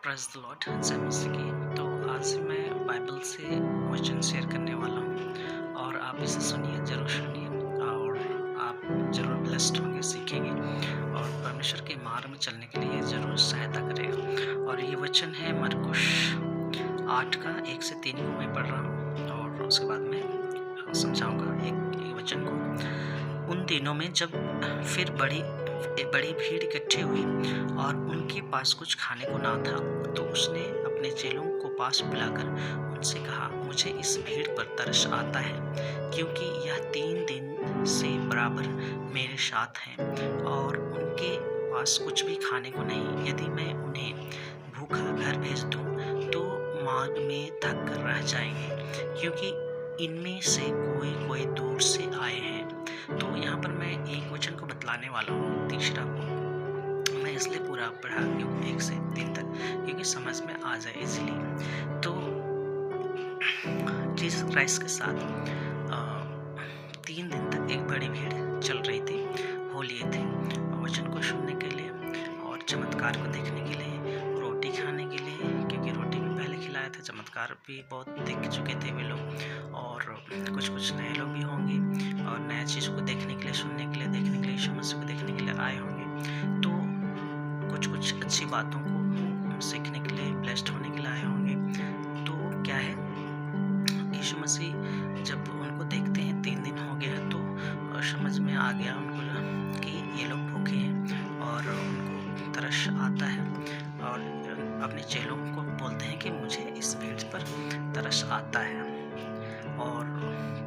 Praise the Lord, जय मसीह की। तो आज मैं बाइबल से वचन शेयर करने वाला हूँ और आप इसे सुनिए, ज़रूर सुनिए और आप ज़रूर ब्लेस्ड होंगे, सीखेंगे और परमेश्वर के मार्ग में चलने के लिए ज़रूर सहायता करेगा। और ये वचन है मरकुश 8 का 1 से 3 को मैं पढ़ रहा हूँ और उसके बाद मैं समझाऊँगा एक वचन को। उन दिनों में जब फिर बड़ी भीड़ इकट्ठी हुई और उनके पास कुछ खाने को ना था, तो उसने अपने चेलों को पास बुलाकर उनसे कहा, मुझे इस भीड़ पर तरस आता है, क्योंकि यह 3 दिन से बराबर मेरे साथ हैं और उनके पास कुछ भी खाने को नहीं। यदि मैं उन्हें भूखा घर भेज दूं, तो मार्ग में थक कर रह जाएंगे, क्योंकि इनमें से कोई कोई दूर से आए हैं। तो यहाँ पर मैं एक वचन को बतलाने वाला हूँ, तीसरा को मैं इसलिए पूरा पढ़ा क्योंकि 1 से 3 तक, क्योंकि समझ में आ जाए इजीली। तो जीसस क्राइस्ट के साथ 3 दिन तक एक बड़ी भीड़ चल रही थी, हो लिए थे वचन को सुनने के लिए और चमत्कार को देखने के लिए, रोटी खाने के लिए, क्योंकि रोटी भी पहले खिलाया था, चमत्कार भी बहुत देख चुके थे वे लोग और कुछ नए लोग भी होंगे और नया चीज़ को देखने के लिए, सुनने के लिए, देखने के लिए, यीशु मसीह को देखने के लिए आए होंगे। तो कुछ अच्छी बातों को सीखने के लिए, ब्लेस्ड होने के लिए आए होंगे। तो क्या है, यीशु मसीह जब उनको देखते हैं 3 दिन हो गया है, तो समझ में आ गया उनको कि ये लोग भूखे हैं और उनको तरस आता है और अपने चेलों को बोलते हैं कि मुझे इस भीड़ पर तरस आता है। और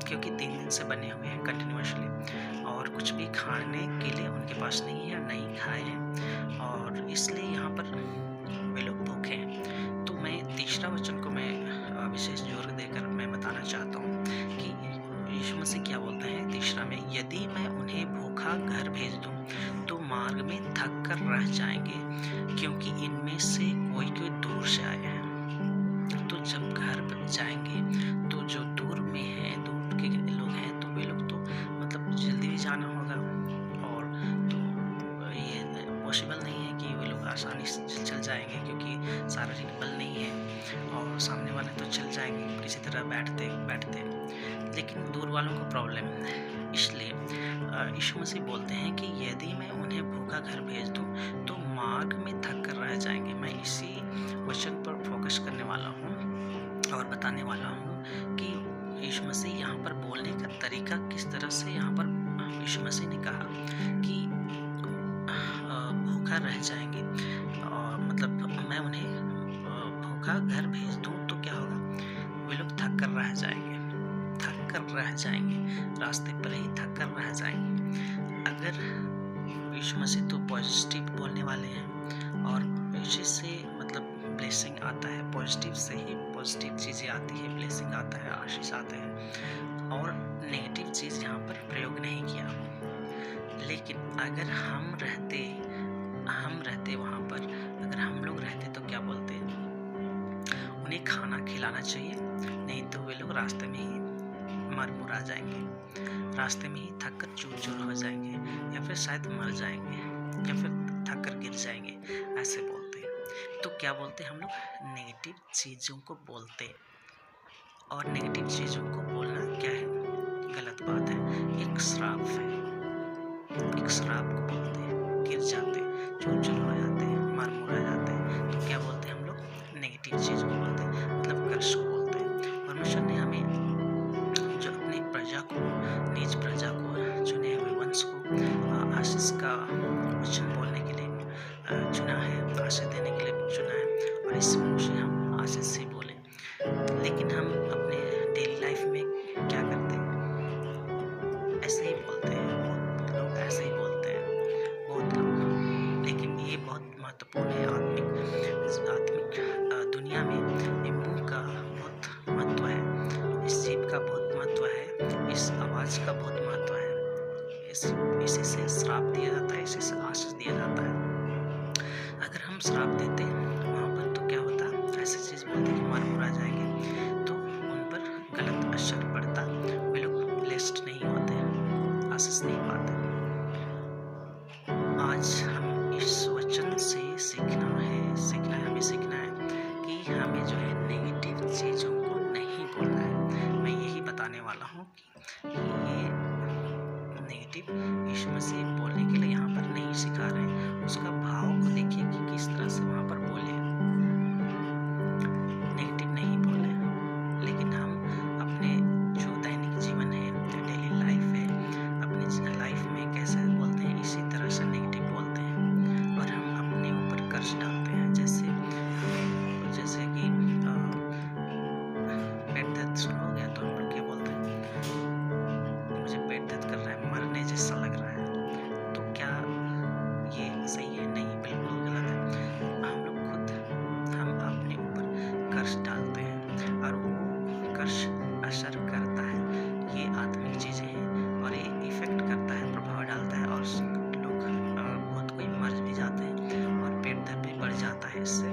क्योंकि 3 दिन से बने हुए हैं कंटिन्यूअसली और कुछ भी खाने के लिए उनके पास नहीं है, नहीं खाए हैं और इसलिए यहाँ पर वे लोग भूखे हैं। तो मैं तीसरा वचन को मैं विशेष जोर देकर मैं बताना चाहता हूँ कि यीशु मसीह क्या बोलते हैं तीसरा में, यदि मैं उन्हें भूखा घर भेज दूँ, तो मार्ग में थक कर रह जाएंगे, क्योंकि इनमें से कोई कोई दूर से आए हैं। तो जब घर पर जाएंगे तो जो दूर में है, दूर के लोग हैं, तो वे लोग तो मतलब जल्दी भी जाना होगा और तो ये पॉसिबल नहीं है कि वे लोग आसानी से चल जाएंगे, क्योंकि शारीरिक बल नहीं है और सामने वाले तो चल जाएंगे किसी तरह बैठते बैठते, लेकिन दूर वालों को प्रॉब्लम है। इसलिए यीशु मसीह बोलते हैं कि यदि मैं उन्हें भूखा घर भेज दूं, तो मार्ग में थक कर रह जाएंगे। मैं इसी वचन पर फोकस करने वाला हूँ और बताने वाला हूँ कि यीशु मसीह यहाँ पर बोलने का तरीका किस तरह से, यहाँ पर यीशु मसीह ने कहा कि भूखा रह जाएंगे और मतलब मैं उन्हें भूखा घर भेज दूँ तो क्या होगा, वे लोग थक कर रह जाएंगे, थक कर रह जाएंगे, रास्ते पर ही थक कर रह जाएंगे। अगर यीशु मसीह तो पॉजिटिव बोलने वाले हैं और इसी से मतलब ब्लेसिंग आता है, पॉजिटिव से ही पॉजिटिव चीज़ें आती है, ब्लेसिंग आता है, आशीष आते हैं और नेगेटिव चीज़ यहाँ पर प्रयोग नहीं किया। लेकिन अगर हम रहते वहाँ पर, अगर हम लोग रहते तो क्या बोलते, उन्हें खाना खिलाना चाहिए, नहीं तो वे लोग रास्ते में ही मर-मुरा जाएंगे, रास्ते में ही थक कर चूर-चूर हो जाएंगे या फिर शायद मर जाएंगे या फिर थक कर गिर जाएंगे, ऐसे बोलते हैं। तो क्या बोलते हम लोग, नेगेटिव चीज़ों को बोलते, और नेगेटिव चीज़ों को बोलना क्या है, गलत बात है, एक श्राप है। एक श्राप को बोलते हैं, गिर जाते, चूर-चूर हो जाते हैं, मर-मुरा जाते हैं, तो क्या बोलते हैं हम लोग, नेगेटिव चीज़ को बोलते हैं, मतलब कर्स को बोलते हैं। परमेश्वर ने हमें जो अपनी प्रजा को, निज प्रजा को, चुने हुए वंश को आशीष का वचन बोलने के लिए चुना है, आशीष देने के लिए चुना है और इस मुँह से हम आशीष ही बोलें। लेकिन हम अपने डेली लाइफ में क्या करते हैं, ऐसे ही बोलते हैं, बहुत लोग ऐसे ही बोलते हैं, बहुत लोग। लेकिन ये बहुत महत्वपूर्ण है, आत्मिक दुनिया में ये मुँह का बहुत महत्व है, इस जीभ का बहुत महत्व है, इस आवाज़ का बहुत महत्व है, इसी से श्राप दिया जाता है, इसी से आशीष दिया जाता है। अगर हम श्राप देते वहाँ पर तो क्या होता, ऐसी चीज़ बोलते कि मर-मुरा जाएंगे, तो उन पर गलत असर पड़ता, वे लोग ब्लेस्ड नहीं होते, आशीष नहीं पाते। आज हम इस वचन से सीखना है, हमें सीखना है कर्ज डालते हैं और वो कर्ज असर करता है। ये आत्मिक चीज़ें हैं और ये इफ़ेक्ट करता है, प्रभाव डालता है और लोग बहुत कोई मर भी जाते हैं और पेट दर्द भी बढ़ जाता है इससे।